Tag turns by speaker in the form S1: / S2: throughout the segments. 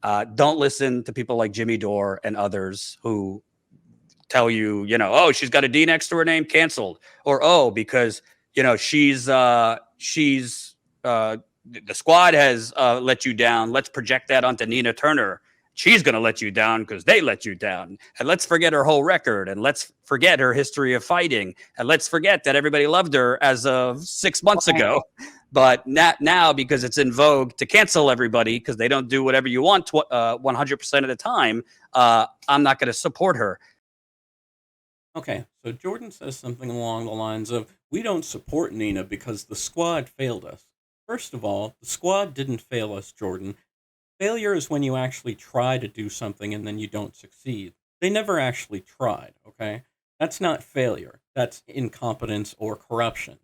S1: Don't listen to people like Jimmy Dore and others who tell you, oh, she's got a D next to her name, canceled, or oh, because she's the squad has let you down. Let's project that onto Nina Turner. She's going to let you down because they let you down. And let's forget her whole record. And let's forget her history of fighting. And let's forget that everybody loved her as of 6 months ago. But not now, because it's in vogue to cancel everybody because they don't do whatever you want 100% of the time, I'm not going to support her.
S2: Okay, so Jordan says something along the lines of, we don't support Nina because the squad failed us. First of all, the squad didn't fail us, Jordan. Failure is when you actually try to do something and then you don't succeed. They never actually tried, okay? That's not failure. That's incompetence or corruption.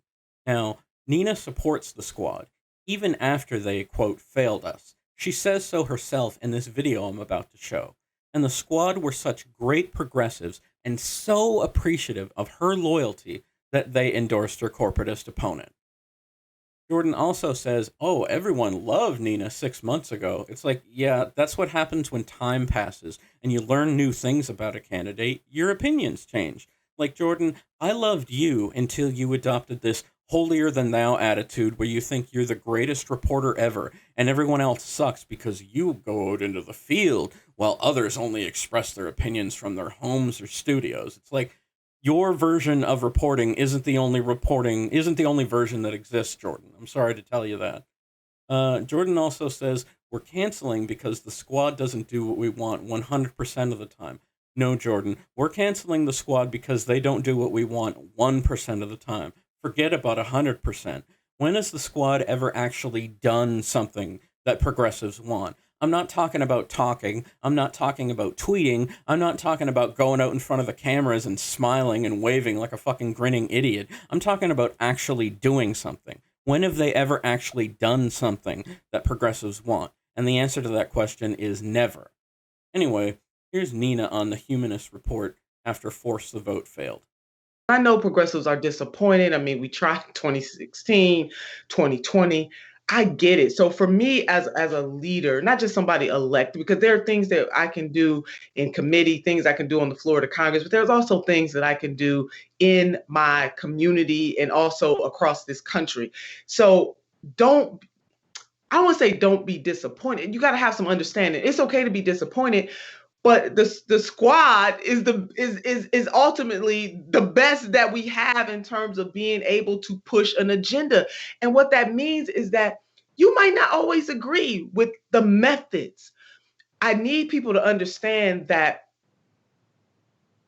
S2: Now, Nina supports the squad, even after they, quote, failed us. She says so herself in this video I'm about to show. And the squad were such great progressives and so appreciative of her loyalty that they endorsed her corporatist opponent. Jordan also says, oh, everyone loved Nina 6 months ago. It's like, yeah, that's what happens when time passes and you learn new things about a candidate. Your opinions change. Like, Jordan, I loved you until you adopted this holier-than-thou attitude where you think you're the greatest reporter ever and everyone else sucks because you go out into the field while others only express their opinions from their homes or studios. It's like, your version of reporting isn't the only version that exists, Jordan. I'm sorry to tell you that. Jordan also says, we're canceling because the squad doesn't do what we want 100% of the time. No, Jordan, we're canceling the squad because they don't do what we want 1% of the time. Forget about 100%. When has the squad ever actually done something that progressives want? I'm not talking about talking. I'm not talking about tweeting. I'm not talking about going out in front of the cameras and smiling and waving like a fucking grinning idiot. I'm talking about actually doing something. When have they ever actually done something that progressives want? And the answer to that question is never. Anyway, here's Nina on the Humanist Report after Force the Vote failed.
S3: I know progressives are disappointed. I mean, we tried 2016, 2020. I get it. So for me as a leader, not just somebody elected, because there are things that I can do in committee, things I can do on the floor of the Congress, but there's also things that I can do in my community and also across this country. So don't I don't want to say don't be disappointed. You got to have some understanding. It's okay to be disappointed, but the squad is ultimately the best that we have in terms of being able to push an agenda. And what that means is that you might not always agree with the methods. I need people to understand that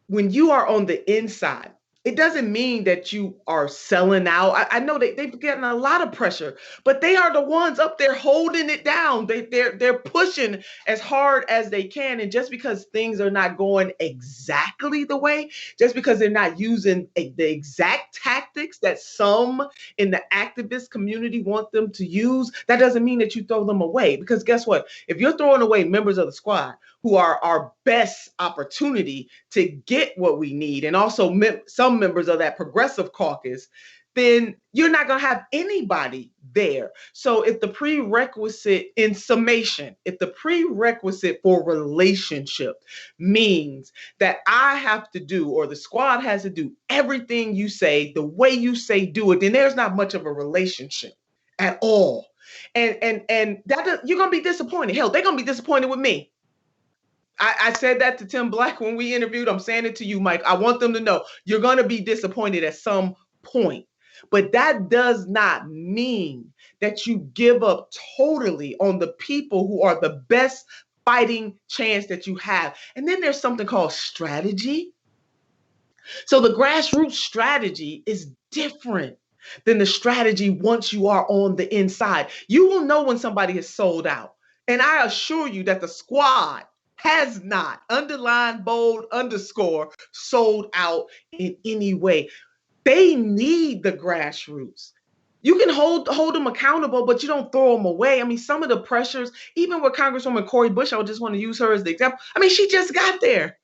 S3: when you are on the inside, it doesn't mean that you are selling out. I know they've gotten a lot of pressure, but they are the ones up there holding it down. They're pushing as hard as they can. And just because things are not going exactly the way, just because they're not using the exact tactics that some in the activist community want them to use, that doesn't mean that you throw them away. Because guess what? If you're throwing away members of the squad who are our best opportunity to get what we need, and also some members of that progressive caucus, then you're not going to have anybody there. So if the prerequisite, in summation, if the prerequisite for relationship means that I have to do, or the squad has to do everything you say, the way you say do it, then there's not much of a relationship at all. And that you're going to be disappointed. Hell, they're going to be disappointed with me. I said that to Tim Black when we interviewed. I'm saying it to you, Mike. I want them to know you're going to be disappointed at some point. But that does not mean that you give up totally on the people who are the best fighting chance that you have. And then there's something called strategy. So the grassroots strategy is different than the strategy once you are on the inside. You will know when somebody is sold out. And I assure you that the squad has not, underline, bold, underscore, sold out in any way. They need the grassroots. You can hold them accountable, but you don't throw them away. I mean, some of the pressures, even with Congresswoman Cori Bush, I just want to use her as the example. I mean, she just got there.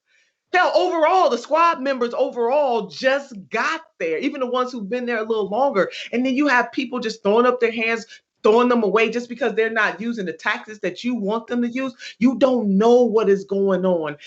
S3: Hell, overall, the squad members overall just got there, even the ones who've been there a little longer. And then you have people just throwing up their hands, throwing them away just because they're not using the tactics that you want them to use. You don't know what is going on.